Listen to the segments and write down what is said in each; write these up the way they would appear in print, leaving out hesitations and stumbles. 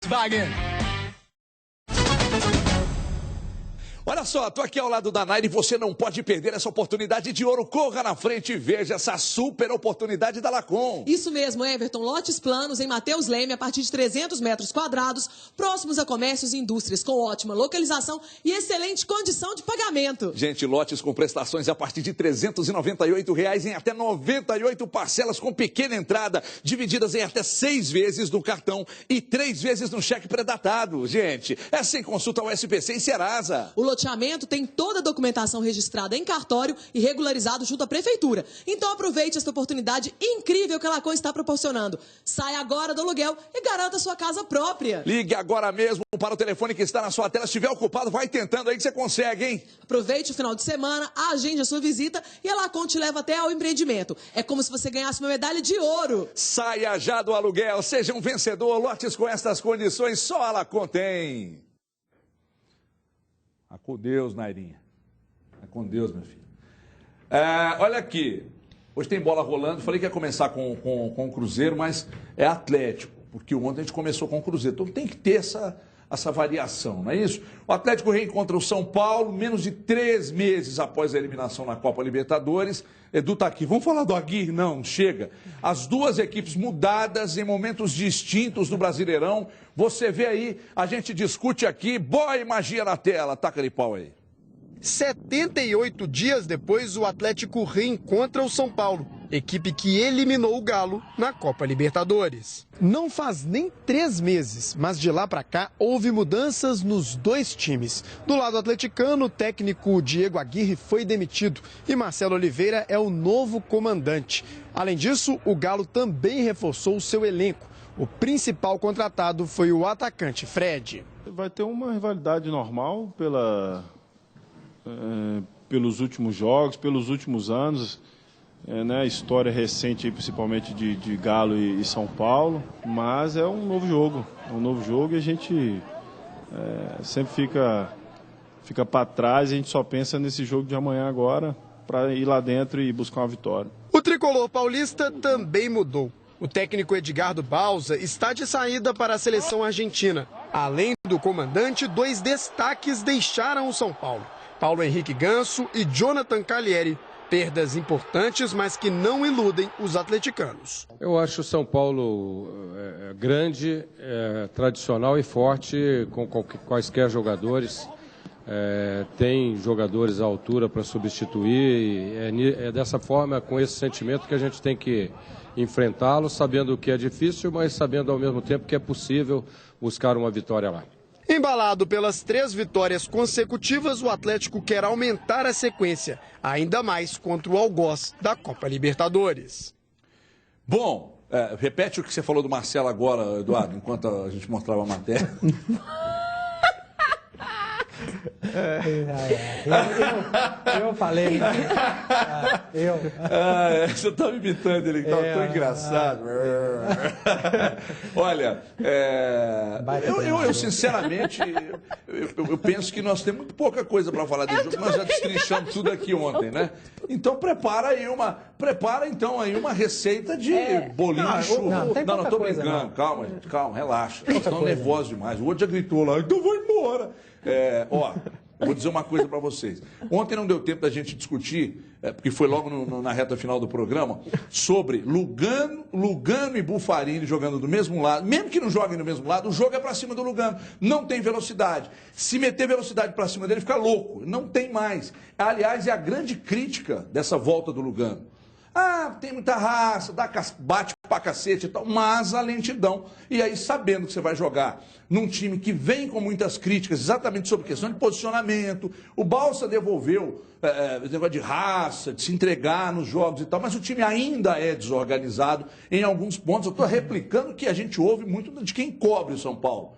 Wagner. Olha só, tô aqui ao lado da Naira e você não pode perder essa oportunidade de ouro. Corra na frente e veja essa super oportunidade da Lacom. Isso mesmo, Everton. Lotes planos em Mateus Leme a partir de 300 metros quadrados, próximos a comércios e indústrias, com ótima localização e excelente condição de pagamento. Gente, lotes com prestações a partir de R$ 398 em até 98 parcelas com pequena entrada, divididas em até 6 vezes no cartão e 3 vezes no cheque pré-datado. Gente, é sem consulta ao SPC e Serasa. O loteamento tem toda a documentação registrada em cartório e regularizado junto à prefeitura. Então aproveite esta oportunidade incrível que a Lacom está proporcionando. Saia agora do aluguel e garanta sua casa própria. Ligue agora mesmo para o telefone que está na sua tela. Se estiver ocupado, vai tentando aí que você consegue, hein? Aproveite o final de semana, agende a sua visita e a Lacom te leva até ao empreendimento. É como se você ganhasse uma medalha de ouro. Saia já do aluguel, seja um vencedor. Lotes com estas condições só a Lacom tem. Com Deus, Nairinha. Com Deus, meu filho. Olha aqui. Hoje tem bola rolando. Falei que ia começar com o Cruzeiro, mas é Atlético. Porque ontem a gente começou com o Cruzeiro. Então tem que ter essa variação, não é isso? O Atlético reencontra o São Paulo menos de 3 meses após a eliminação na Copa Libertadores. Edu tá aqui. Vamos falar do Aguirre? Não, chega. As duas equipes mudadas em momentos distintos do Brasileirão. Você vê aí, a gente discute aqui. Boa magia na tela. Taca de pau aí. 78 dias depois, o Atlético reencontra o São Paulo, equipe que eliminou o Galo na Copa Libertadores. Não faz nem 3 meses, mas de lá para cá houve mudanças nos dois times. Do lado atleticano, o técnico Diego Aguirre foi demitido e Marcelo Oliveira é o novo comandante. Além disso, o Galo também reforçou o seu elenco. O principal contratado foi o atacante Fred. Vai ter uma rivalidade normal pelos últimos jogos, pelos últimos anos, né, história recente, principalmente de Galo e São Paulo, mas é um novo jogo, e a gente sempre fica para trás, a gente só pensa nesse jogo de amanhã agora, para ir lá dentro e buscar uma vitória. O tricolor paulista também mudou. O técnico Edgardo Bausa está de saída para a seleção argentina. Além do comandante, 2 destaques deixaram o São Paulo: Paulo Henrique Ganso e Jonathan Callieri. Perdas importantes, mas que não iludem os atleticanos. Eu acho o São Paulo grande, tradicional e forte, com quaisquer jogadores. Tem jogadores à altura para substituir. É dessa forma, com esse sentimento, que a gente tem que enfrentá-lo, sabendo que é difícil, mas sabendo ao mesmo tempo que é possível buscar uma vitória lá. Embalado pelas 3 vitórias consecutivas, o Atlético quer aumentar a sequência, ainda mais contra o algoz da Copa Libertadores. Bom, repete o que você falou do Marcelo agora, Eduardo, enquanto a gente mostrava a matéria. Eu falei. Você tá me imitando, ele tá tão engraçado. Olha, eu sinceramente, eu penso que nós temos muito pouca coisa para falar desse jogo. Nós já destrinchamos tudo aqui ontem, né? Então prepara então aí uma receita de bolinho de chuva. Não, tô brincando. Calma, relaxa. Vocês estão nervosos demais. O outro já gritou lá, então vou embora. Vou dizer uma coisa para vocês. Ontem não deu tempo da gente discutir, porque foi logo na reta final do programa, sobre Lugano e Buffarini jogando do mesmo lado. Mesmo que não joguem do mesmo lado, o jogo é para cima do Lugano. Não tem velocidade. Se meter velocidade para cima dele, fica louco. Não tem mais. Aliás, é a grande crítica dessa volta do Lugano. Tem muita raça, bate pra cacete e tal, mas a lentidão. E aí, sabendo que você vai jogar num time que vem com muitas críticas, exatamente sobre questão de posicionamento, o Balsa devolveu esse negócio de raça, de se entregar nos jogos e tal, mas o time ainda é desorganizado em alguns pontos. Eu estou replicando o que a gente ouve muito de quem cobre o São Paulo.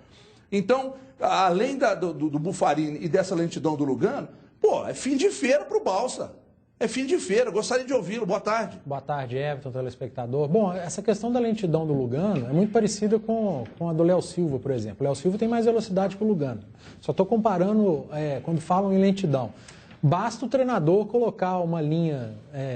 Então, além do Buffarini e dessa lentidão do Lugano, é fim de feira pro Balsa. É fim de feira, gostaria de ouvi-lo. Boa tarde. Boa tarde, Everton, telespectador. Bom, essa questão da lentidão do Lugano é muito parecida com a do Léo Silva, por exemplo. O Léo Silva tem mais velocidade que o Lugano. Só estou comparando quando falam em lentidão. Basta o treinador colocar uma linha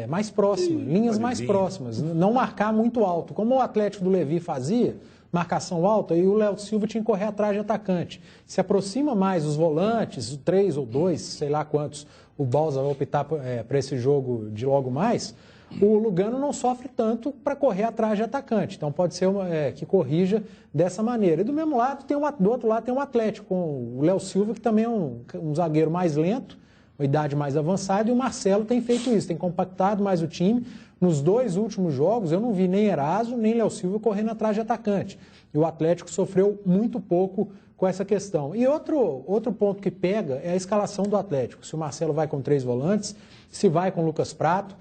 mais próxima, linhas mais próximas, não marcar muito alto. Como o Atlético do Levi fazia marcação alta e o Léo Silva tinha que correr atrás de atacante. Se aproxima mais os volantes, 3 ou 2, sei lá quantos o Balsa vai optar para esse jogo de logo mais, o Lugano não sofre tanto para correr atrás de atacante. Então pode ser que corrija dessa maneira. E do mesmo lado, do outro lado tem um Atlético, com o Léo Silva, que também é um zagueiro mais lento, uma idade mais avançada, e o Marcelo tem feito isso, tem compactado mais o time. Nos 2 últimos jogos, eu não vi nem Eraso, nem Léo Silva correndo atrás de atacante. E o Atlético sofreu muito pouco com essa questão. E outro ponto que pega é a escalação do Atlético. Se o Marcelo vai com 3 volantes, se vai com o Lucas Prato.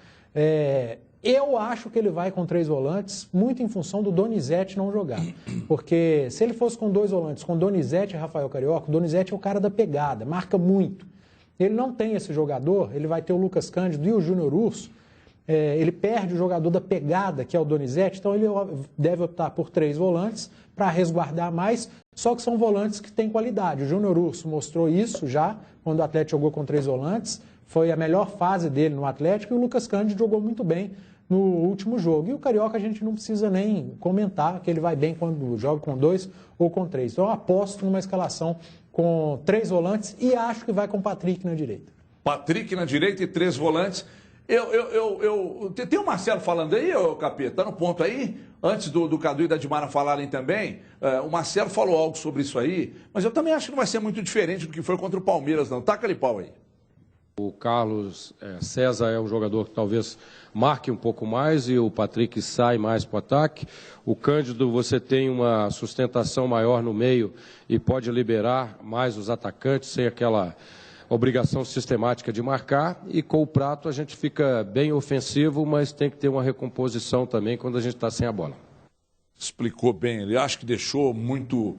Eu acho que ele vai com 3 volantes, muito em função do Donizete não jogar. Porque se ele fosse com 2 volantes, com Donizete e Rafael Carioca, o Donizete é o cara da pegada, marca muito. Ele não tem esse jogador, ele vai ter o Lucas Cândido e o Júnior Urso. Ele perde o jogador da pegada, que é o Donizete, então ele deve optar por 3 volantes para resguardar mais, só que são volantes que têm qualidade. O Júnior Urso mostrou isso já, quando o Atlético jogou com 3 volantes, foi a melhor fase dele no Atlético, e o Lucas Cândido jogou muito bem no último jogo. E o Carioca a gente não precisa nem comentar, que ele vai bem quando joga com 2 ou com 3. Então eu aposto numa escalação com 3 volantes e acho que vai com o Patrick na direita. Patrick na direita e 3 volantes. Tem o Marcelo falando aí, ô Capeta, tá no ponto aí? Antes do Cadu e da Dimara falarem também, o Marcelo falou algo sobre isso aí, mas eu também acho que não vai ser muito diferente do que foi contra o Palmeiras, não. Taca ali pau aí. O Carlos César é um jogador que talvez marque um pouco mais e o Patrick sai mais para o ataque. O Cândido, você tem uma sustentação maior no meio e pode liberar mais os atacantes sem aquela obrigação sistemática de marcar. E com o Prato a gente fica bem ofensivo, mas tem que ter uma recomposição também quando a gente está sem a bola. Explicou bem, ele acho que deixou muito,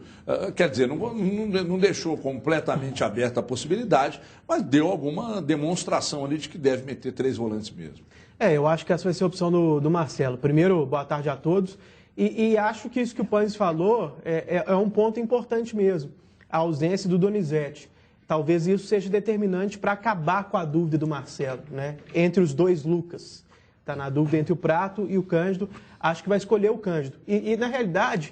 quer dizer, não deixou completamente aberta a possibilidade, mas deu alguma demonstração ali de que deve meter 3 volantes mesmo. Eu acho que essa vai ser a opção do Marcelo. Primeiro, boa tarde a todos. E acho que isso que o Panes falou é um ponto importante mesmo, a ausência do Donizete. Talvez isso seja determinante para acabar com a dúvida do Marcelo, né? Entre os 2 Lucas. Está na dúvida entre o Prato e o Cândido, acho que vai escolher o Cândido. E na realidade,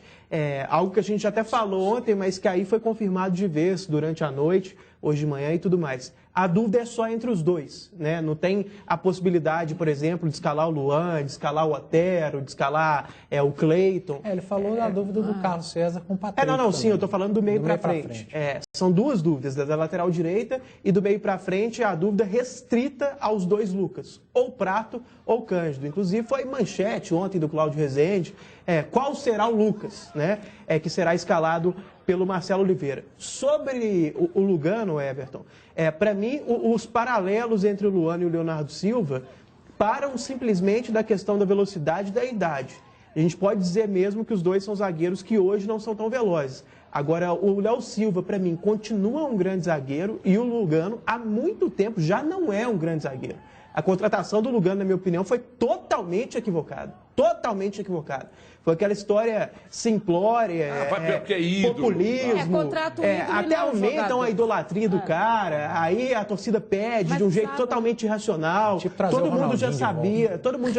algo que a gente até falou ontem, mas que aí foi confirmado de vez durante a noite, hoje de manhã e tudo mais. A dúvida é só entre os 2, né? Não tem a possibilidade, por exemplo, de escalar o Luan, de escalar o Otero, de escalar o Cleiton. Ele falou da dúvida do Carlos César com o Patrick. Sim, eu estou falando do meio para frente. São 2 dúvidas, da lateral direita e do meio para frente, a dúvida restrita aos 2 Lucas, ou Prato ou Cândido. Inclusive foi manchete ontem do Cláudio Rezende, qual será o Lucas, né? Que será escalado pelo Marcelo Oliveira. Sobre o Lugano, Everton, para mim, os paralelos entre o Luan e o Leonardo Silva param simplesmente da questão da velocidade e da idade. A gente pode dizer mesmo que os 2 são zagueiros que hoje não são tão velozes. Agora, o Léo Silva, para mim, continua um grande zagueiro e o Lugano, há muito tempo, já não é um grande zagueiro. A contratação do Lugano, na minha opinião, foi totalmente equivocada. Totalmente equivocada. Foi aquela história simplória, populismo. Até aumentam a idolatria do cara, aí a torcida pede de um jeito totalmente irracional. Todo mundo já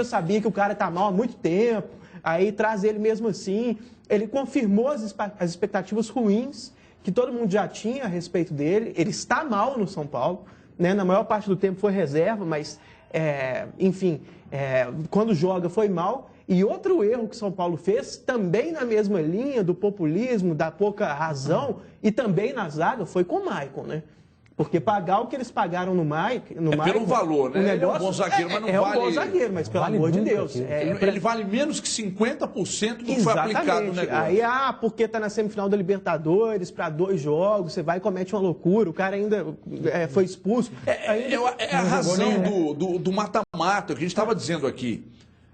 sabia que o cara tá mal há muito tempo. Aí traz ele mesmo assim. Ele confirmou as expectativas ruins que todo mundo já tinha a respeito dele. Ele está mal no São Paulo, né? Na maior parte do tempo foi reserva, mas, quando joga foi mal. E outro erro que São Paulo fez, também na mesma linha do populismo, da pouca razão, e também na zaga, foi com o Maicon, né? Porque pagar o que eles pagaram no Maicon... pelo valor, né? Ele é um bom zagueiro, mas não vale... É um bom zagueiro, mas pelo amor de Deus. Ele vale menos que 50% do que foi aplicado no negócio. Aí, porque tá na semifinal da Libertadores, para 2 jogos, você vai e comete uma loucura, o cara ainda foi expulso. É a razão do mata-mata, que a gente estava dizendo aqui.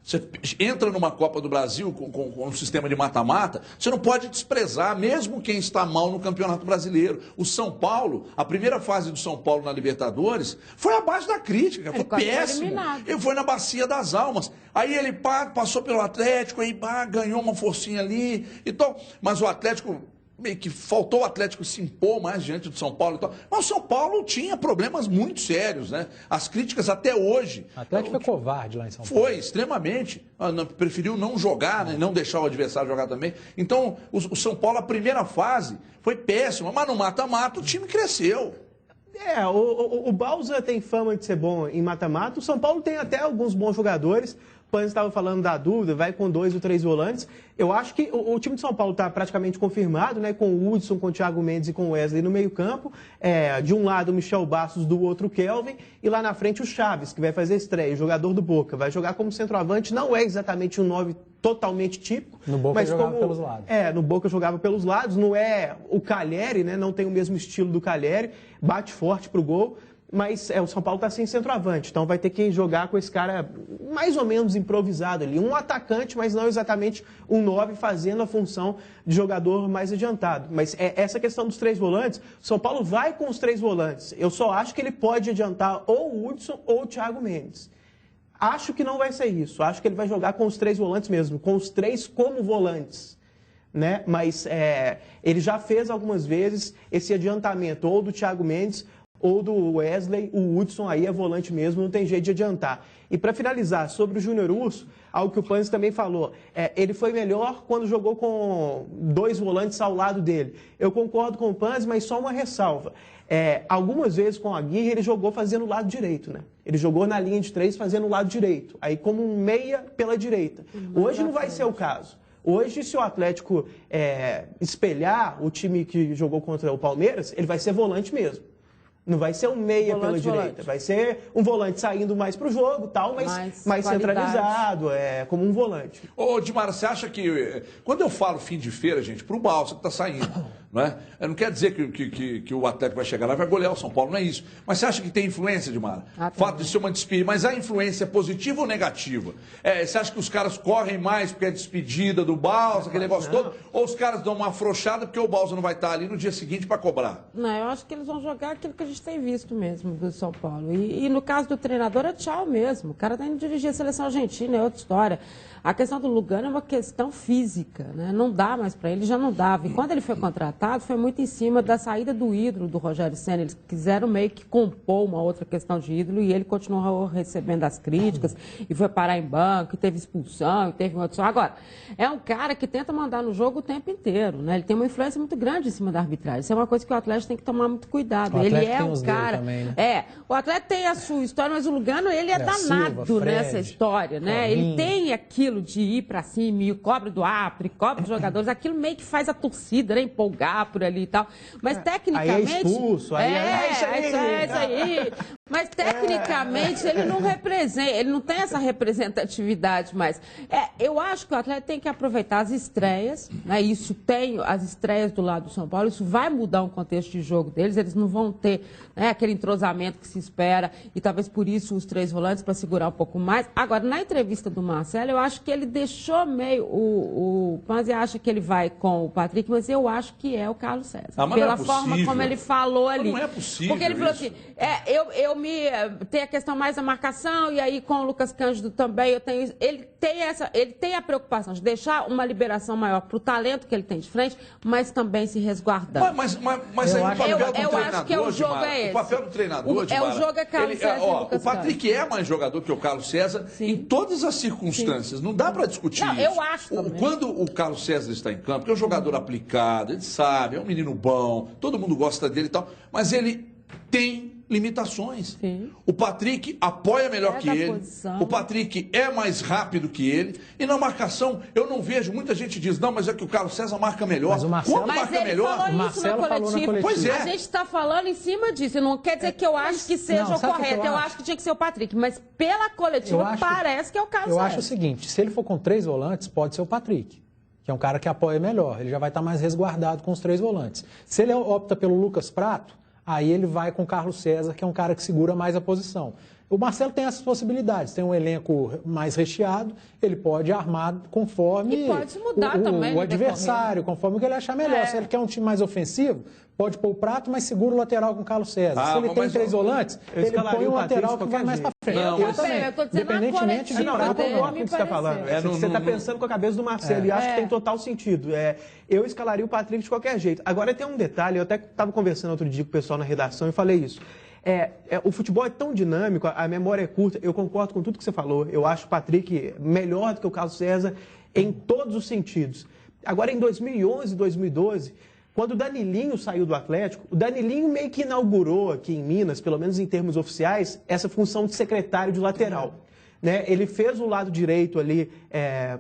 Você entra numa Copa do Brasil com um sistema de mata-mata, você não pode desprezar, mesmo quem está mal no Campeonato Brasileiro. O São Paulo, a primeira fase do São Paulo na Libertadores, foi abaixo da crítica, foi péssimo. Ele foi na Bacia das Almas. Aí ele passou pelo Atlético, aí ganhou uma forcinha ali e tal. Mas o Atlético meio que faltou o Atlético se impor mais diante do São Paulo e tal. Mas o São Paulo tinha problemas muito sérios, né? As críticas até hoje. O Atlético foi covarde lá em São Paulo. Foi, extremamente. Preferiu não jogar, né? Não deixar o adversário jogar também. Então, o São Paulo, a primeira fase, foi péssima. Mas no mata-mata o time cresceu. O Balsa tem fama de ser bom em mata-mata. O São Paulo tem até alguns bons jogadores. O Pan estava falando da dúvida, vai com 2 ou 3 volantes. Eu acho que o time de São Paulo está praticamente confirmado, né? Com o Hudson, com o Thiago Mendes e com o Wesley no meio-campo. De um lado o Michel Bastos, do outro o Kelvin. E lá na frente o Chaves, que vai fazer estreia, o jogador do Boca. Vai jogar como centroavante, não é exatamente um 9 totalmente típico. No Boca mas jogava pelos lados. No Boca jogava pelos lados. Não é o Calheri, né? Não tem o mesmo estilo do Calheri. Bate forte pro gol. Mas o São Paulo está sem centroavante, então vai ter que jogar com esse cara mais ou menos improvisado ali. Um atacante, mas não exatamente um 9, fazendo a função de jogador mais adiantado. Mas essa questão dos 3 volantes, o São Paulo vai com os 3 volantes. Eu só acho que ele pode adiantar ou o Hudson ou o Thiago Mendes. Acho que não vai ser isso. Acho que ele vai jogar com os 3 volantes mesmo, com os 3 como volantes. Né? Mas ele já fez algumas vezes esse adiantamento ou do Thiago Mendes ou do Wesley. O Hudson aí é volante mesmo, não tem jeito de adiantar. E para finalizar, sobre o Júnior Urso, algo que o Panzi também falou, ele foi melhor quando jogou com 2 volantes ao lado dele. Eu concordo com o Panzi, mas só uma ressalva. Algumas vezes com a Aguirre ele jogou fazendo o lado direito, né? Ele jogou na linha de 3 fazendo o lado direito, aí como um meia pela direita. Hoje não vai ser o caso. Hoje, se o Atlético espelhar o time que jogou contra o Palmeiras, ele vai ser volante mesmo. Não vai ser um meia pela direita, vai ser um volante saindo mais para o jogo, tal, mas mais centralizado, como um volante. Ô, Dimara, você acha que... Quando eu falo fim de feira, gente, para o Balsa que está saindo, não é? Não quer dizer que o Atlético vai chegar lá e vai golear o São Paulo, não é isso. Mas você acha que tem influência, Dimara? O fato de ser uma despedida, mas a influência é positiva ou negativa? Você acha que os caras correm mais porque é despedida do Balsa, aquele negócio todo? Ou os caras dão uma afrouxada porque o Balsa não vai estar ali no dia seguinte para cobrar? Não, eu acho que eles vão jogar aquilo que a gente tem visto mesmo do São Paulo. E no caso do treinador é tchau mesmo. O cara está indo dirigir a seleção argentina, é outra história. A questão do Lugano é uma questão física, né? Não dá mais para ele, já não dava. E quando ele foi contratado, foi muito em cima da saída do ídolo do Rogério Ceni. Eles quiseram meio que compor uma outra questão de ídolo e ele continuou recebendo as críticas e foi parar em banco, e teve expulsão, e teve uma outra. Agora, é um cara que tenta mandar no jogo o tempo inteiro, né? Ele tem uma influência muito grande em cima da arbitragem. Isso é uma coisa que o Atlético tem que tomar muito cuidado. Ele é um cara... Também, né? O Atlético tem a sua história, mas o Lugano, ele é danado Silva, nessa história, né? Ele tem aquilo de ir para cima e cobra do árbitro, cobra dos jogadores, aquilo meio que faz a torcida, né, empolgar por ali e tal. Mas tecnicamente... Aí é expulso, aí é isso aí. Mas tecnicamente ele não representa, ele não tem essa representatividade mais. Eu acho que o Atlético tem que aproveitar as estreias, né? Isso tem as estreias do lado do São Paulo, isso vai mudar o contexto de jogo deles, eles não vão ter, né, aquele entrosamento que se espera e talvez por isso os 3 volantes para segurar um pouco mais. Agora, na entrevista do Marcelo, eu acho que ele deixou meio, o Panzi acha que ele vai com o Patrick, mas eu acho que é o Carlos César. Pela forma como ele falou ali. Não é possível. Porque ele falou assim, tem a questão mais da marcação, e aí com o Lucas Cândido também, ele tem a preocupação de deixar uma liberação maior para o talento que ele tem de frente, mas também se resguardando. Mas aí o papel do treinador, acho que o jogo é esse. O papel do treinador, o jogo é Carlos César e Lucas o Patrick é mais jogador que o Carlos César em todas as circunstâncias. Não dá para discutir isso. Eu acho também. Quando o Carlos César está em campo, que é um jogador aplicado, ele sabe, é um menino bom, todo mundo gosta dele e tal, mas ele tem limitações. Sim. O Patrick apoia melhor que ele. Posição. O Patrick é mais rápido que ele. E na marcação, eu não vejo, muita gente diz, não, mas é que o Carlos César marca melhor. Mas o Marcelo, quando marca melhor, falou isso na coletiva. Pois é. A gente está falando em cima disso. Não quer dizer que eu acho que seja o correto. Eu acho que tinha que ser o Patrick. Mas pela coletiva parece que é o Carlos César. Eu acho o seguinte, se ele for com 3 volantes, pode ser o Patrick, que é um cara que apoia melhor. Ele já vai estar mais resguardado com os 3 volantes. Se ele opta pelo Lucas Prato, aí ele vai com o Carlos César, que é um cara que segura mais a posição. O Marcelo tem essas possibilidades, tem um elenco mais recheado, ele pode armar conforme e pode se mudar também, o adversário, conforme o que ele achar melhor. Se ele quer um time mais ofensivo, pode pôr o Prato, mas segura o lateral com o Carlos César. Se ele tem 3 volantes, ele põe um lateral que vai mais para frente. Eu também, independentemente de Prato, eu concordo com o que você está falando. Você está pensando com a cabeça do Marcelo e acho que tem total sentido. Eu escalaria o Patrick de qualquer jeito. Agora tem um detalhe, eu até estava conversando outro dia com o pessoal na redação e falei isso. O futebol é tão dinâmico, a memória é curta, eu concordo com tudo que você falou. Eu acho o Patrick melhor do que o Carlos César em todos os sentidos. Agora, em 2011, 2012, quando o Danilinho saiu do Atlético, o Danilinho meio que inaugurou aqui em Minas, pelo menos em termos oficiais, essa função de secretário de lateral. Né? Ele fez o lado direito ali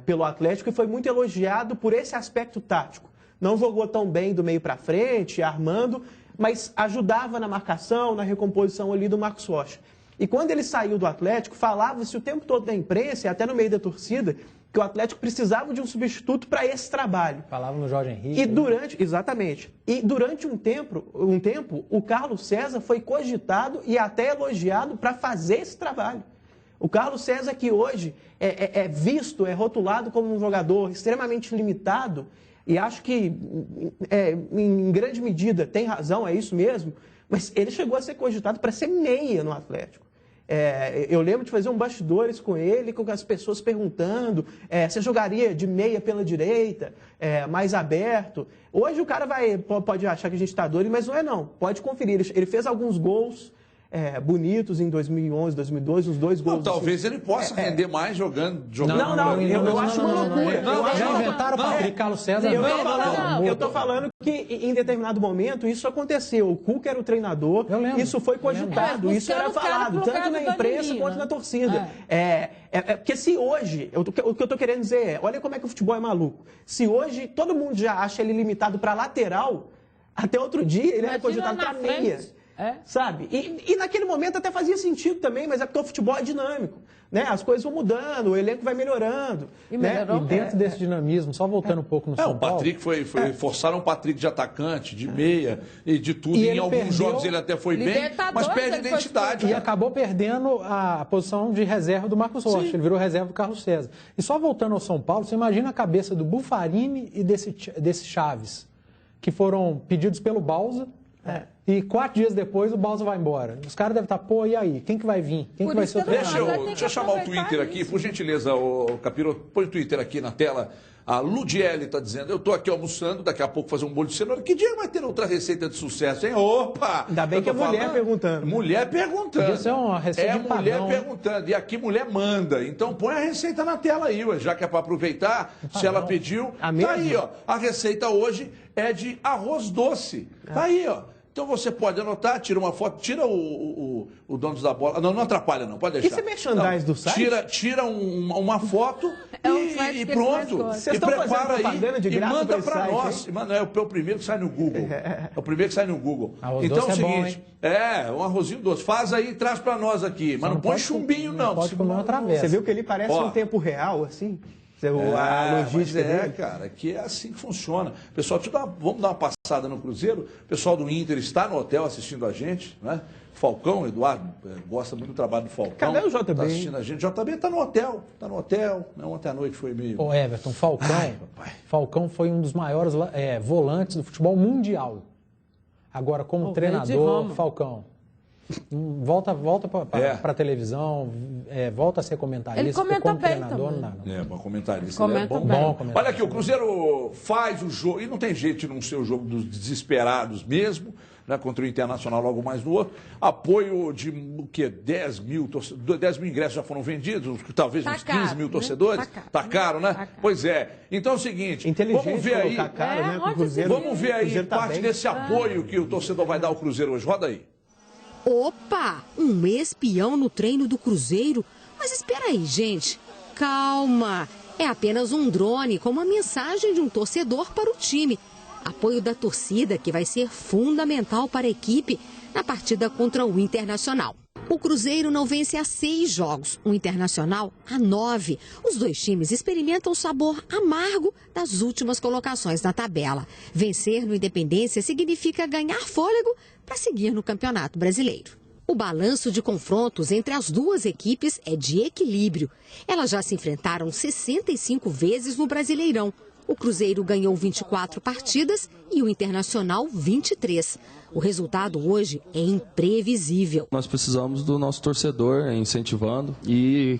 pelo Atlético e foi muito elogiado por esse aspecto tático. Não jogou tão bem do meio para frente, armando, mas ajudava na marcação, na recomposição ali do Marcos Rocha. E quando ele saiu do Atlético, falava-se o tempo todo na imprensa e até no meio da torcida que o Atlético precisava de um substituto para esse trabalho. Falava no Jorge Henrique. Exatamente. E durante um tempo, o Carlos César foi cogitado e até elogiado para fazer esse trabalho. O Carlos César, que hoje é visto, é rotulado como um jogador extremamente limitado, e acho que, em grande medida, tem razão, é isso mesmo, mas ele chegou a ser cogitado para ser meia no Atlético. Eu lembro de fazer um bastidores com ele, com as pessoas perguntando se jogaria de meia pela direita, mais aberto. Hoje o cara pode achar que a gente está doido, mas não é não. Pode conferir. Ele fez alguns gols bonitos em 2011, 2012, os 2 gols. Talvez ele possa render mais jogando. Não, eu acho uma loucura. Já inventaram o Patrick Carlos César. Eu estou falando que em determinado momento isso aconteceu. O Cuca era o treinador, isso foi cogitado, isso era falado, tanto na imprensa quanto na torcida. Porque se hoje, o que eu estou querendo dizer olha como é que o futebol é maluco. Se hoje todo mundo já acha ele limitado para lateral, até outro dia ele era cogitado para meia. Sabe? E naquele momento até fazia sentido também, mas é porque o futebol é dinâmico. Né? As coisas vão mudando, o elenco vai melhorando. E dentro desse dinamismo, só voltando um pouco no São Paulo... O Patrick forçaram o Patrick de atacante, de meia, e de tudo. E em alguns jogos ele até foi bem, mas perde identidade. E acabou perdendo a posição de reserva do Marcos Rocha. Ele virou reserva do Carlos César. E só voltando ao São Paulo, você imagina a cabeça do Buffarini e desse Chaves, que foram pedidos pelo Balsa. E 4 dias depois o Balsa vai embora. Os caras devem estar, e aí? Quem que vai vir? Quem que vai ser o treinador? Deixa eu chamar o Twitter aqui, por gentileza, Capiroto. Põe o Twitter aqui na tela. A Ludiele está dizendo, eu estou aqui almoçando, daqui a pouco fazer um bolo de cenoura. Que dia vai ter outra receita de sucesso, hein? Opa! Ainda bem que é mulher perguntando. Mulher perguntando. Isso é uma receita de mulher padrão. perguntando. E aqui mulher manda. Então põe a receita na tela aí, já que é para aproveitar. Se ela pediu, tá aí, ó. A receita hoje é de arroz doce. Tá aí, ó. Então você pode anotar, tira uma foto, tira o dono da bola. Não atrapalha, não, pode deixar. Isso é merchandise do site? Tira uma foto e pronto. Vocês e prepara aí de e manda para site, nós. Mano, é o primeiro que sai no Google. É o primeiro que sai no Google. Arroz então doce é o seguinte, bom, um arrozinho doce. Faz aí e traz para nós aqui. Mas não põe chumbinho, não. Pode comer outra vez. Você viu que ele parece um tempo real, assim? A logística dele. Cara, que é assim que funciona. Pessoal, vamos dar uma passada no Cruzeiro. O pessoal do Inter está no hotel assistindo a gente, né? Falcão, Eduardo, gosta muito do trabalho do Falcão. Cadê o JB? Está assistindo a gente. O JB está no hotel. Né? Ontem à noite foi meio... Ô Everton, Falcão foi um dos maiores volantes do futebol mundial. Agora, como treinador, Falcão... Volta para a televisão, volta a ser comentarista. Ele comenta bem treinador, também. Bom comentarista. Comenta bom. Olha aqui, o Cruzeiro faz o jogo, e não tem jeito de não ser o jogo dos desesperados mesmo, né, contra o Internacional logo mais no outro. Apoio de 10 mil ingressos já foram vendidos, talvez uns 15 mil torcedores. Tá caro, né? Tá caro. Pois é. Então é o seguinte, vamos ver aí, vamos ver aí parte desse apoio que o torcedor vai dar ao Cruzeiro hoje. Roda aí. Opa, um espião no treino do Cruzeiro? Mas espera aí, gente. Calma. É apenas um drone com uma mensagem de um torcedor para o time. Apoio da torcida que vai ser fundamental para a equipe na partida contra o Internacional. O Cruzeiro não vence há 6 jogos, o Internacional há 9. Os dois times experimentam o sabor amargo das últimas colocações na tabela. Vencer no Independência significa ganhar fôlego para seguir no Campeonato Brasileiro. O balanço de confrontos entre as duas equipes é de equilíbrio. Elas já se enfrentaram 65 vezes no Brasileirão. O Cruzeiro ganhou 24 partidas e o Internacional 23. O resultado hoje é imprevisível. Nós precisamos do nosso torcedor incentivando e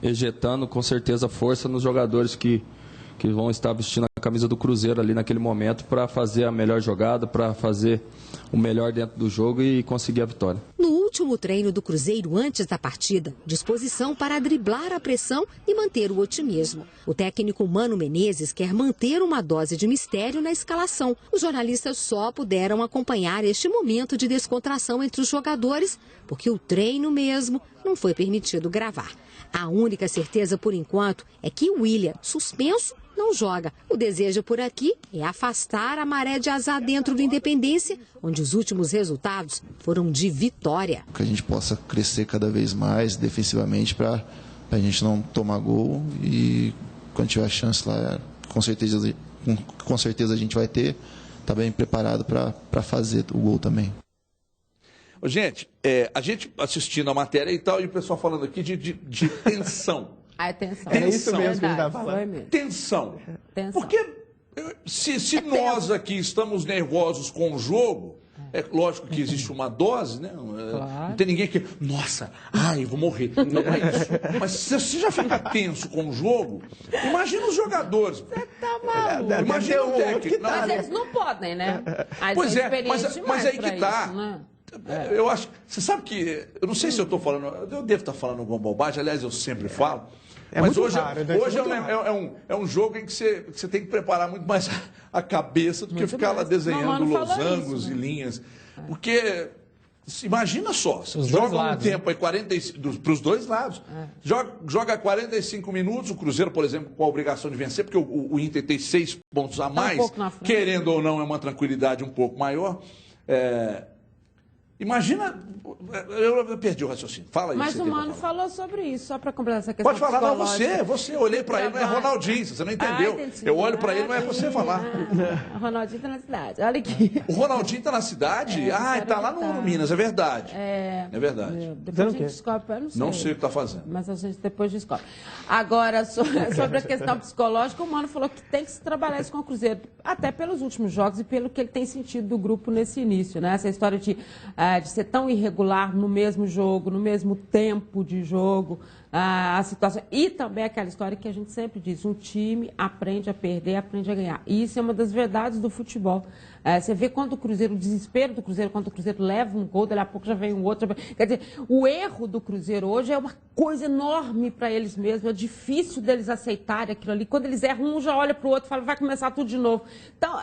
injetando com certeza força nos jogadores que vão estar vestindo a camisa do Cruzeiro ali naquele momento para fazer a melhor jogada, para fazer o melhor dentro do jogo e conseguir a vitória. No último treino do Cruzeiro antes da partida, disposição para driblar a pressão e manter o otimismo. O técnico Mano Menezes quer manter uma dose de mistério na escalação. Os jornalistas só puderam acompanhar este momento de descontração entre os jogadores, porque o treino mesmo não foi permitido gravar. A única certeza por enquanto é que o William, suspenso, não joga. O desejo por aqui é afastar a maré de azar dentro do Independência, onde os últimos resultados foram de vitória. Que a gente possa crescer cada vez mais defensivamente para a gente não tomar gol e quando tiver a chance lá, com certeza a gente vai ter, tá bem preparado para fazer o gol também. Gente, a gente assistindo a matéria e tal, e o pessoal falando aqui de tensão. Tensão. É isso mesmo que ele estava falando. Tensão. Porque se nós aqui estamos nervosos com o jogo, é lógico que existe uma dose, né? Claro. Não tem ninguém que, nossa, eu vou morrer. Não é isso. Mas se você já fica tenso com o jogo, imagina os jogadores. Você tá maluco. Imagina o técnico. Mas eles não podem, né? Pois mas aí que tá. Isso, né? Eu acho. Você sabe que. Eu não sei se eu estou falando. Eu devo estar falando alguma bobagem, aliás, eu sempre falo. Mas hoje é um jogo em que você tem que preparar muito mais a cabeça do que ficar lá desenhando losangos e linhas. Porque, imagina só, joga um tempo aí, 45, para os dois lados. Joga 45 minutos, o Cruzeiro, por exemplo, com a obrigação de vencer, porque o Inter tem 6 pontos a mais, querendo ou não, é uma tranquilidade um pouco maior. Imagina, eu perdi o raciocínio. Fala aí. Mas o Mano falou sobre isso, só para completar essa questão. Pode falar, não, você. Eu olhei para ele, não é Ronaldinho, você não entendeu. Eu olho para ele, não é você falar. O Ronaldinho está na cidade, olha aqui. O Ronaldinho está na cidade? Está lá no Minas, é verdade. É verdade. Depois a gente descobre, eu não sei. Não sei o que está fazendo. Mas a gente depois descobre. Agora, sobre a questão psicológica, o Mano falou que tem que se trabalhar isso com o Cruzeiro, até pelos últimos jogos e pelo que ele tem sentido do grupo nesse início, né? Essa história de ser tão irregular no mesmo jogo, no mesmo tempo de jogo, a situação. E também aquela história que a gente sempre diz, um time aprende a perder, aprende a ganhar. E isso é uma das verdades do futebol. Você vê quando o Cruzeiro, o desespero do Cruzeiro, quando o Cruzeiro leva um gol, daqui a pouco já vem um outro. Quer dizer, o erro do Cruzeiro hoje é uma coisa enorme para eles mesmos, é difícil deles aceitarem aquilo ali. Quando eles erram, um já olha para o outro e fala, vai começar tudo de novo. Então,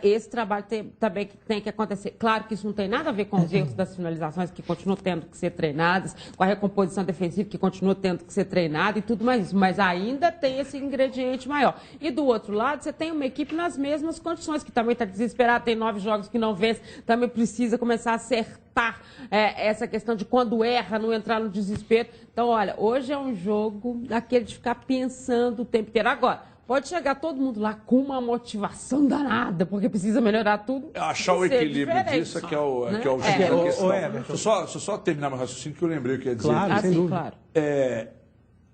esse trabalho também que tem que acontecer. Claro que isso não tem nada a ver com os erros das finalizações, que continuam tendo que ser treinadas, com a recomposição defensiva, que continua tendo que ser treinada e tudo mais isso. Mas ainda tem esse ingrediente maior. E do outro lado, você tem uma equipe nas mesmas condições, que também está desesperada, tem 9 jogos que não vence, também precisa começar a acertar essa questão de quando erra, não entrar no desespero. Então, olha, hoje é um jogo daquele de ficar pensando o tempo inteiro. Agora, pode chegar todo mundo lá com uma motivação danada, porque precisa melhorar tudo. Achar o equilíbrio disso que é o jogo da questão. Deixa eu só terminar meu raciocínio, que eu lembrei o que ia dizer. Claro, sem dúvida. Claro.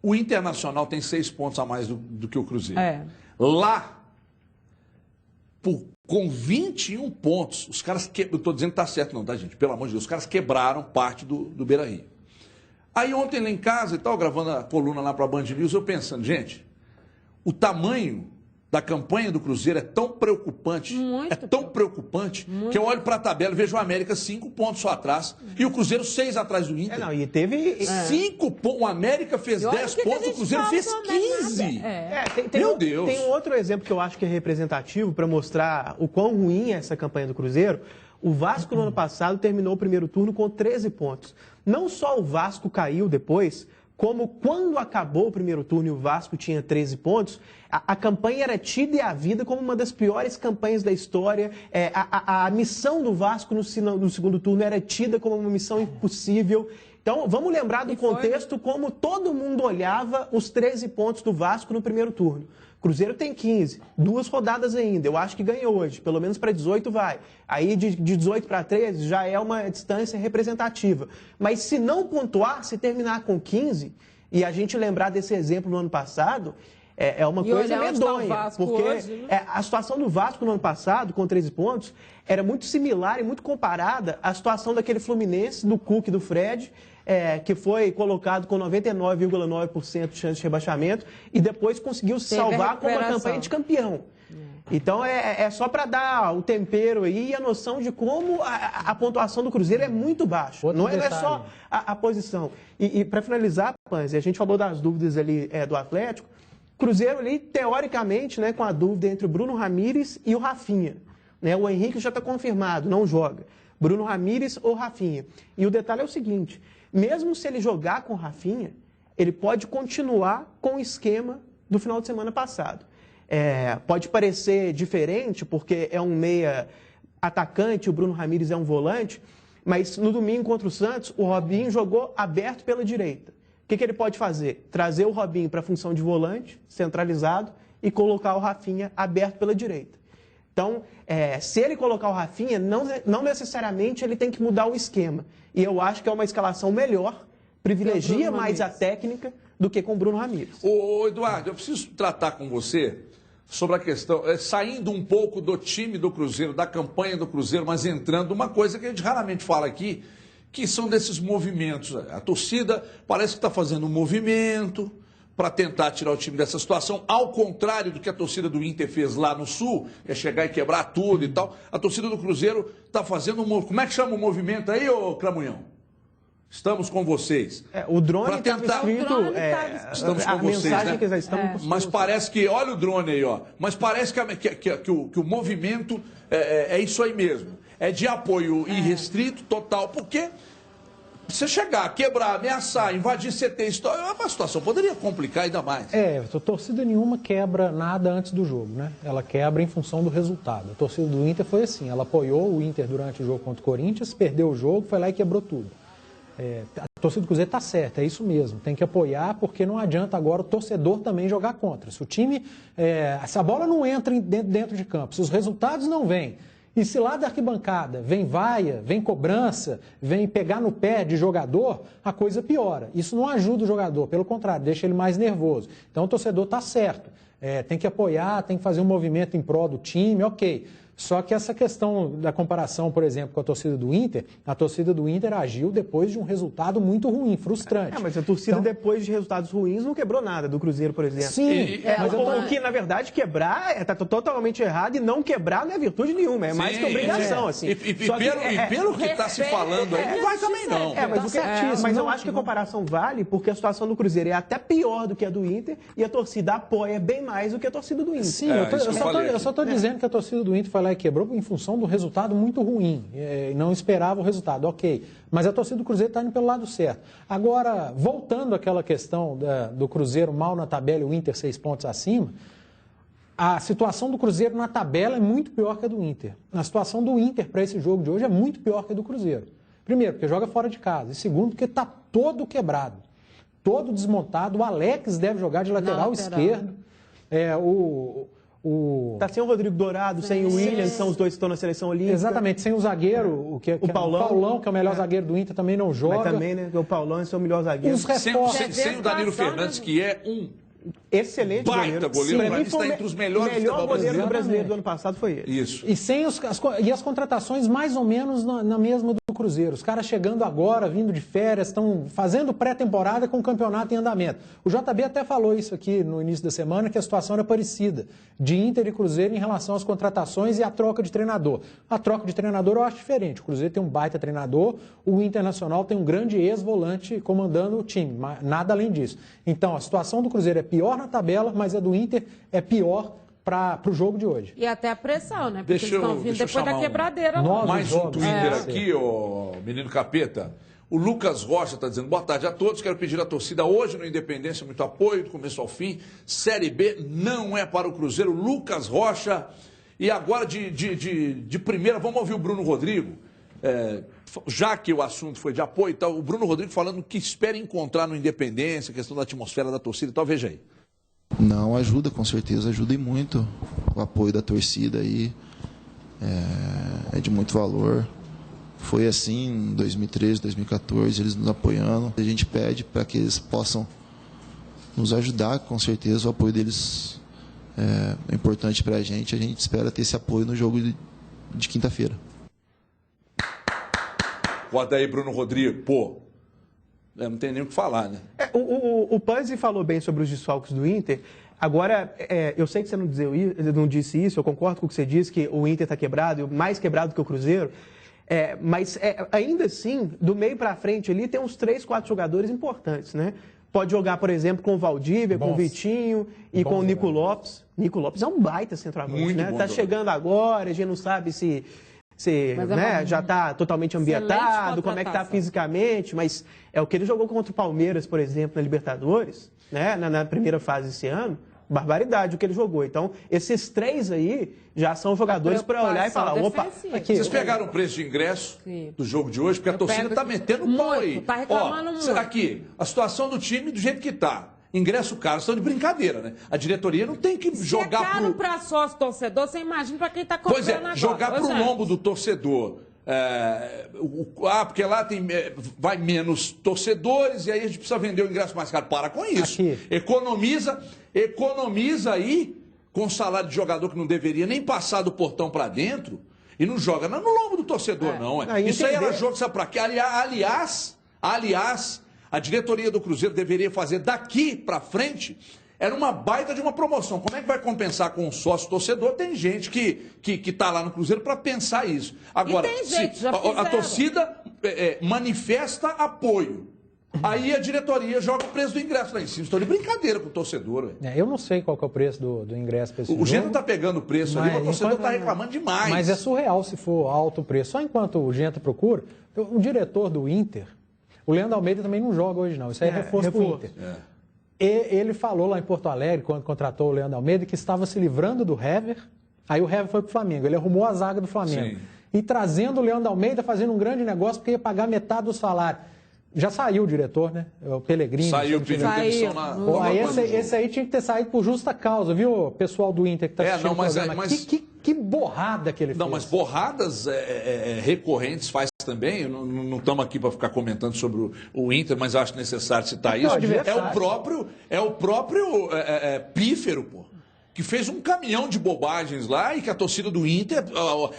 O Internacional tem 6 pontos a mais do que o Cruzeiro. Lá, com 21 pontos, os caras eu estou dizendo que está certo não, tá, gente? Pelo amor de Deus, os caras quebraram parte do Beira-Rio. Aí ontem lá em casa e tal, gravando a coluna lá para a Band News, eu pensando, gente, o tamanho da campanha do Cruzeiro é tão preocupante, que eu olho para a tabela e vejo o América 5 pontos só atrás e o Cruzeiro 6 atrás do Inter. E teve 5 pontos, o América fez 10 pontos, o Cruzeiro fez 15. Meu Deus. Tem um outro exemplo que eu acho que é representativo para mostrar o quão ruim é essa campanha do Cruzeiro. O Vasco no ano passado terminou o primeiro turno com 13 pontos. Não só o Vasco caiu depois, como quando acabou o primeiro turno e o Vasco tinha 13 pontos, a campanha era tida e havida como uma das piores campanhas da história. A missão do Vasco no segundo turno era tida como uma missão impossível. Então, vamos lembrar do contexto como todo mundo olhava os 13 pontos do Vasco no primeiro turno. Cruzeiro tem 15, 2 rodadas ainda. Eu acho que ganha hoje, pelo menos para 18 vai. Aí de 18 para 13 já é uma distância representativa. Mas se não pontuar, se terminar com 15, e a gente lembrar desse exemplo no ano passado, é uma coisa medonha. Porque hoje, né? A situação do Vasco no ano passado, com 13 pontos, era muito similar e muito comparada à situação daquele Fluminense, do Cuca e do Fred, que foi colocado com 99,9% de chance de rebaixamento e depois conseguiu se salvar com uma campanha de campeão. Então, é só para dar o tempero aí e a noção de como a pontuação do Cruzeiro é muito baixa. Não é só a posição. E para finalizar, Panzi, a gente falou das dúvidas ali do Atlético. Cruzeiro ali, teoricamente, né, com a dúvida entre o Bruno Ramires e o Rafinha. Né? O Henrique já está confirmado, não joga. Bruno Ramires ou Rafinha. E o detalhe é o seguinte, mesmo se ele jogar com o Rafinha, ele pode continuar com o esquema do final de semana passado. Pode parecer diferente, porque é um meia atacante, o Bruno Ramires é um volante, mas no domingo contra o Santos, o Robinho jogou aberto pela direita. O que ele pode fazer? Trazer o Robinho para a função de volante, centralizado, e colocar o Rafinha aberto pela direita. Então, se ele colocar o Rafinha, não necessariamente ele tem que mudar o esquema. E eu acho que é uma escalação melhor, privilegia mais a técnica do que com o Bruno Ramires. Ô Eduardo, eu preciso tratar com você sobre a questão, saindo um pouco do time do Cruzeiro, da campanha do Cruzeiro, mas entrando uma coisa que a gente raramente fala aqui, que são desses movimentos. A torcida parece que está fazendo um movimento para tentar tirar o time dessa situação, ao contrário do que a torcida do Inter fez lá no Sul, que é chegar e quebrar tudo e tal. A torcida do Cruzeiro está fazendo um movimento. Como é que chama o movimento aí, ô Cramunhão? Estamos com vocês. O drone está escrito... Estamos com vocês, né? Mas parece que... Olha o drone aí, ó. Mas parece que o movimento é isso aí mesmo. É de apoio irrestrito, total, porque você chegar, quebrar, ameaçar, invadir CT, é uma situação, poderia complicar ainda mais. Torcida nenhuma quebra nada antes do jogo, né? Ela quebra em função do resultado. A torcida do Inter foi assim, ela apoiou o Inter durante o jogo contra o Corinthians, perdeu o jogo, foi lá e quebrou tudo. A torcida do Cruzeiro está certa, é isso mesmo, tem que apoiar, porque não adianta agora o torcedor também jogar contra. Se o time, se a bola não entra dentro de campo, se os resultados não vêm, e se lá da arquibancada vem vaia, vem cobrança, vem pegar no pé de jogador, a coisa piora. Isso não ajuda o jogador, pelo contrário, deixa ele mais nervoso. Então o torcedor está certo, tem que apoiar, tem que fazer um movimento em prol do time, ok. Só que essa questão da comparação, por exemplo, com a torcida do Inter agiu depois de um resultado muito ruim, frustrante. Mas a torcida, depois de resultados ruins, não quebrou nada do Cruzeiro, por exemplo. Sim. Mas o que, na verdade, quebrar está totalmente errado e não quebrar não é virtude nenhuma, é mais que obrigação. Assim. E pelo que está se falando aí, não vai também não. Mas eu acho que a comparação vale porque a situação do Cruzeiro é até pior do que a do Inter e a torcida apoia bem mais do que a torcida do Inter. Sim, eu só estou dizendo que a torcida do Inter foi lá e quebrou em função do resultado muito ruim, não esperava o resultado, ok, mas a torcida do Cruzeiro está indo pelo lado certo. Agora, voltando àquela questão do Cruzeiro mal na tabela e o Inter 6 pontos acima, a situação do Cruzeiro na tabela é muito pior que a do Inter. A situação do Inter para esse jogo de hoje é muito pior que a do Cruzeiro. Primeiro, porque joga fora de casa, e segundo, porque está todo quebrado, todo desmontado, o Alex deve jogar de lateral esquerdo, Tá sem o Rodrigo Dourado, sem o William, que são os dois que estão na seleção olímpica. Exatamente, sem o zagueiro, o Paulão, que é o melhor zagueiro do Inter, também não joga. Mas também, né, o Paulão é o melhor zagueiro. Sem o Danilo Fernandes, que é um excelente baita goleiro, para mim está entre os melhores. O melhor goleiro do brasileiro do ano passado foi ele. Isso. E as contratações mais ou menos na mesma do Cruzeiro. Os caras chegando agora, vindo de férias, estão fazendo pré-temporada com o campeonato em andamento. O JB até falou isso aqui no início da semana, que a situação era parecida, de Inter e Cruzeiro em relação às contratações e à troca de treinador. A troca de treinador eu acho diferente. O Cruzeiro tem um baita treinador, o Internacional tem um grande ex-volante comandando o time, mas nada além disso. Então, a situação do Cruzeiro é pior na tabela, mas a do Inter é pior para o jogo de hoje. E até a pressão, né? Porque eles estão vindo depois da quebradeira. Mais um Twitter aqui, ô menino Capeta. O Lucas Rocha está dizendo, boa tarde a todos, quero pedir à torcida hoje no Independência muito apoio, do começo ao fim. Série B não é para o Cruzeiro. Lucas Rocha. E agora de primeira, vamos ouvir o Bruno Rodrigo. Já que o assunto foi de apoio e tal, o Bruno Rodrigo falando que espera encontrar no Independência, a questão da atmosfera da torcida e tal, veja aí. Não, ajuda, com certeza, ajuda e muito. O apoio da torcida aí é de muito valor. Foi assim em 2013, 2014, eles nos apoiando. A gente pede para que eles possam nos ajudar, com certeza o apoio deles é importante para a gente espera ter esse apoio no jogo de quinta-feira. Roda aí, Bruno Rodrigo. Pô, não tem nem o que falar, né? O Puzzi falou bem sobre os desfalques do Inter. Agora, eu sei que você não disse isso, eu concordo com o que você disse, que o Inter está quebrado, mais quebrado que o Cruzeiro. Mas ainda assim, do meio para frente ali, tem uns 3, 4 jogadores importantes, né? Pode jogar, por exemplo, com o Valdívia, com o Vitinho e com o Nico Lopes. Nico Lopes é um baita centroavante, né? Tá chegando agora, a gente não sabe se né, já está totalmente ambientado, como é que está fisicamente, mas é o que ele jogou contra o Palmeiras, por exemplo, na Libertadores, né? Na primeira fase esse ano. Barbaridade o que ele jogou. Então, esses 3 aí já são jogadores para olhar e falar, opa, aqui. Vocês pegaram o preço de ingresso do jogo de hoje? Porque a torcida está metendo pau aí. Tá reclamando muito. Aqui, a situação do time do jeito que está. Ingresso caro, estão de brincadeira, né? A diretoria não tem que jogar pro... Se é caro para sócio torcedor, você imagina para quem está comprando agora. Jogar pro lombo do torcedor. Porque lá vai menos torcedores e aí a gente precisa vender o ingresso mais caro. Para com isso. Aqui. Economiza aí com o salário de jogador que não deveria nem passar do portão para dentro e não joga no lombo do torcedor, não. Isso aí era jogo, sabe para quê? Aliás, a diretoria do Cruzeiro deveria fazer daqui para frente. Era uma baita de uma promoção. Como é que vai compensar com um sócio torcedor? Tem gente que tá lá no Cruzeiro para pensar isso. Agora, a torcida manifesta apoio. Aí a diretoria joga o preço do ingresso lá em cima. Estou de brincadeira com o torcedor. Eu não sei qual que é o preço do ingresso para esse jogo. O Gento está pegando o preço ali, mas o torcedor está reclamando demais. Mas é surreal se for alto o preço. Só enquanto o Gento procura, o diretor do Inter, o Leandro Almeida também não joga hoje não. Isso aí é reforço para o Inter. Ele falou lá em Porto Alegre, quando contratou o Leandro Almeida, que estava se livrando do Hever. Aí o Hever foi para o Flamengo. Ele arrumou a zaga do Flamengo. Sim. E trazendo o Leandro Almeida, fazendo um grande negócio, porque ia pagar metade do salário. Já saiu o diretor, né? O Pellegrini. Saiu, pediu demissão na... Esse aí tinha que ter saído por justa causa, viu, pessoal do Inter que está assistindo o programa. Que borrada que ele fez. Não, mas borradas recorrentes faz também. Não estamos aqui para ficar comentando sobre o Inter, mas acho necessário citar isso. É o próprio Pífero, pô, que fez um caminhão de bobagens lá e que a torcida do Inter...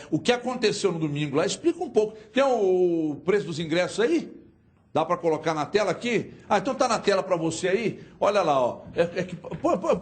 O que aconteceu no domingo lá, explica um pouco. Tem o preço dos ingressos aí? Dá para colocar na tela aqui? Então tá na tela para você aí. Olha lá, ó.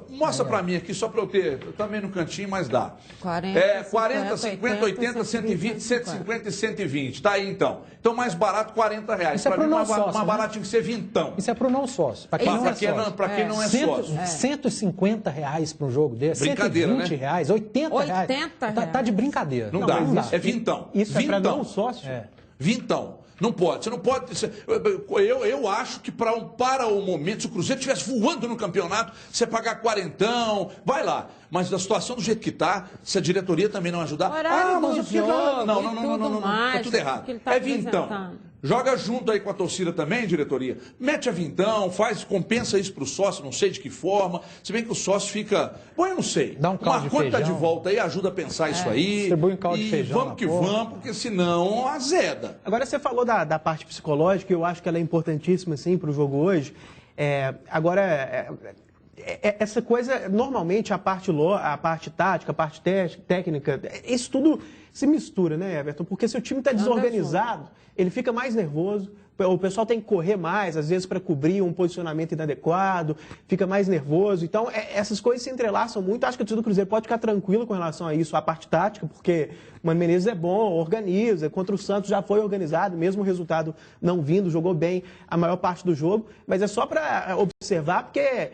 Mostra para mim aqui, só para eu ter. Também no cantinho, mas dá. 40, 50, 80, 120, 150 e 120. Tá aí então. Então mais barato, R$40. Isso é para o não sócio. Mais barato tinha que ser vintão. Isso é para o não sócio. Para quem não é sócio. R$150 para um jogo desse. Brincadeira, R$120, R$80. Tá de brincadeira. Não dá. É vintão. Isso é para não sócio? Vintão. Não pode, você não pode. Eu acho que para o momento, se o Cruzeiro estivesse voando no campeonato, você pagar quarentão, vai lá. Mas a situação do jeito que está, se a diretoria também não ajudar. Mas o que não, tá tudo errado. É vintão. Joga junto aí com a torcida também, diretoria. Mete a vintão, compensa isso para o sócio, não sei de que forma. Se bem que o sócio fica. Bom, eu não sei. Dá um caldo de feijão. Quando tá de volta aí, ajuda a pensar isso aí. Distribui um caldo de feijão. Vamos que vamos, porque senão azeda. Agora você falou da parte psicológica, eu acho que ela é importantíssima, sim, para o jogo hoje. Essa coisa, normalmente, a parte tática, a parte técnica, isso tudo se mistura, né, Everton? Porque se o time está desorganizado, ele fica mais nervoso, o pessoal tem que correr mais, às vezes, para cobrir um posicionamento inadequado, fica mais nervoso. Então, essas coisas se entrelaçam muito. Acho que o torcedor do Cruzeiro pode ficar tranquilo com relação a isso, a parte tática, porque o Mano Menezes é bom, organiza. Contra o Santos já foi organizado, mesmo o resultado não vindo, jogou bem a maior parte do jogo. Mas é só para observar, porque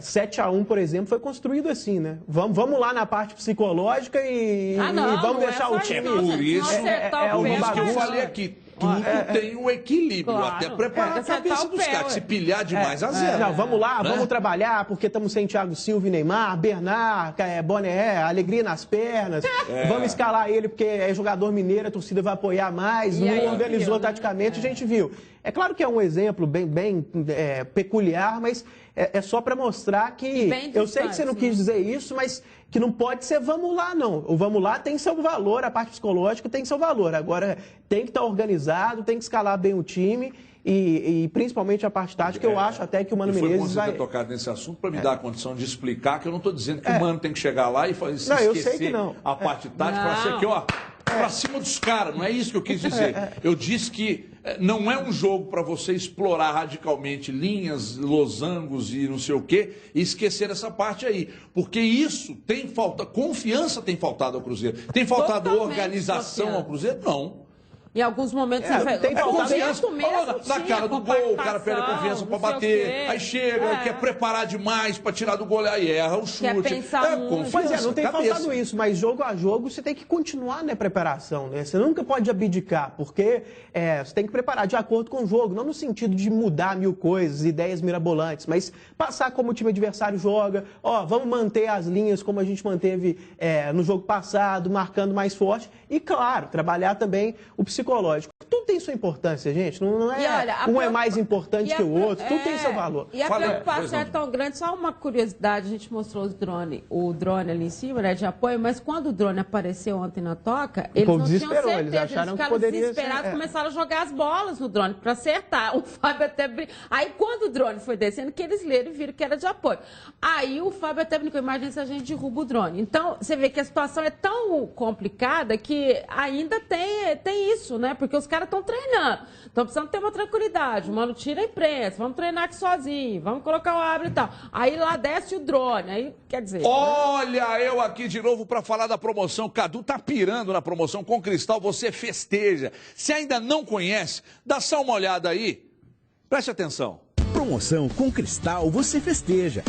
7-1, por exemplo, foi construído assim, né? Vamos lá na parte psicológica e vamos deixar o time... Por isso que eu falei aqui, tudo tem um equilíbrio, Claro. até preparar a cabeça dos caras. Se pilhar demais, azeda. Não, vamos lá, Né? vamos trabalhar, porque estamos sem Thiago Silva e Neymar, Bernard, Boné, alegria nas pernas. Vamos escalar ele porque é jogador mineiro, a torcida vai apoiar mais, E aí, não organizou viu, né? taticamente, a gente viu. É claro que é um exemplo bem peculiar, mas é só para mostrar que... Eu sei que você não quis dizer isso, mas que não pode ser vamos lá, não. O vamos lá tem seu valor, a parte psicológica tem seu valor. Agora, tem que estar organizado, tem que escalar bem o time e principalmente a parte tática, eu acho até que o Mano Menezes Foi bom você ter tocado nesse assunto para me dar a condição de explicar que eu não estou dizendo que o Mano tem que chegar lá e fazer, eu sei que não. a parte tática para ser aqui, ó, para cima dos caras. Não é isso que eu quis dizer. Eu disse que não é um jogo para você explorar radicalmente linhas, losangos e não sei o quê e esquecer essa parte aí. Porque isso tem falta, confiança tem faltado ao Cruzeiro. Tem faltado organização ao Cruzeiro? Não. Em alguns momentos tem confiança na cara do gol, o cara perde a confiança para bater, aí chega, quer preparar demais para tirar do gol, aí erra o chute. Quer pensar muito. Pois não tem faltado isso, mas jogo a jogo você tem que continuar na preparação, né? Você nunca pode abdicar, porque você tem que preparar de acordo com o jogo, não no sentido de mudar 1000 coisas, ideias mirabolantes, mas passar como o time adversário joga, vamos manter as linhas como a gente manteve no jogo passado, marcando mais forte e, claro, trabalhar também o psicológico. Tudo tem sua importância, gente. Não é um é mais importante que o outro. Tudo tem seu valor. E a preocupação é tão grande. Só uma curiosidade, a gente mostrou o drone ali em cima, né, de apoio, mas quando o drone apareceu ontem na toca, eles não tinham certeza. Eles acharam que poderia desesperados, começaram a jogar as bolas no drone para acertar. O Fábio até aí quando o drone foi descendo, que eles leram e viram que era de apoio. Aí o Fábio até brincou, imagina se a gente derruba o drone. Então, você vê que a situação é tão complicada que ainda tem isso, né? Porque os caras estão treinando, estão precisando ter uma tranquilidade. O Mano tira a imprensa, vamos treinar aqui sozinho, vamos colocar o árbitro e tal. Aí lá desce o drone, aí quer dizer... Olha, eu aqui de novo para falar da promoção. Cadu tá pirando na promoção com Cristal, você festeja. Se ainda não conhece, dá só uma olhada aí. Preste atenção. Promoção com Cristal, você festeja.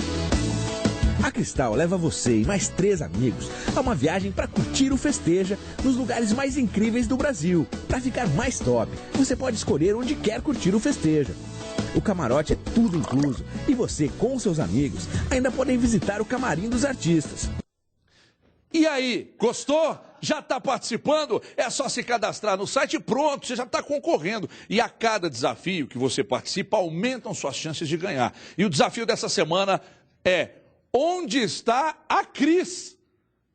A Cristal leva você e mais 3 amigos a uma viagem para curtir o Festeja nos lugares mais incríveis do Brasil. Para ficar mais top, você pode escolher onde quer curtir o Festeja. O camarote é tudo incluso e você, com seus amigos, ainda podem visitar o camarim dos artistas. E aí, gostou? Já está participando? É só se cadastrar no site e pronto, você já está concorrendo. E a cada desafio que você participa, aumentam suas chances de ganhar. E o desafio dessa semana é... Onde está a Cris?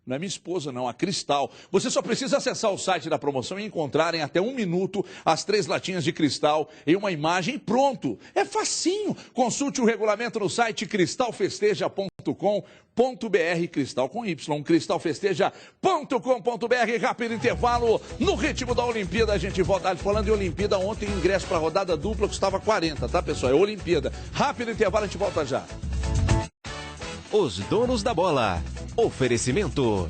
Não é minha esposa, não, a Cristal. Você só precisa acessar o site da promoção e encontrar em até 1 minuto as 3 latinhas de cristal em uma imagem e pronto. É facinho. Consulte o regulamento no site cristalfesteja.com.br, cristal com Y, cristalfesteja.com.br. Rápido intervalo. No ritmo da Olimpíada, a gente volta. Falando em Olimpíada, ontem o ingresso para a rodada dupla custava 40, tá, pessoal? É Olimpíada. Rápido intervalo, a gente volta já. Os donos da bola. Oferecimento.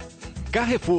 Carrefour.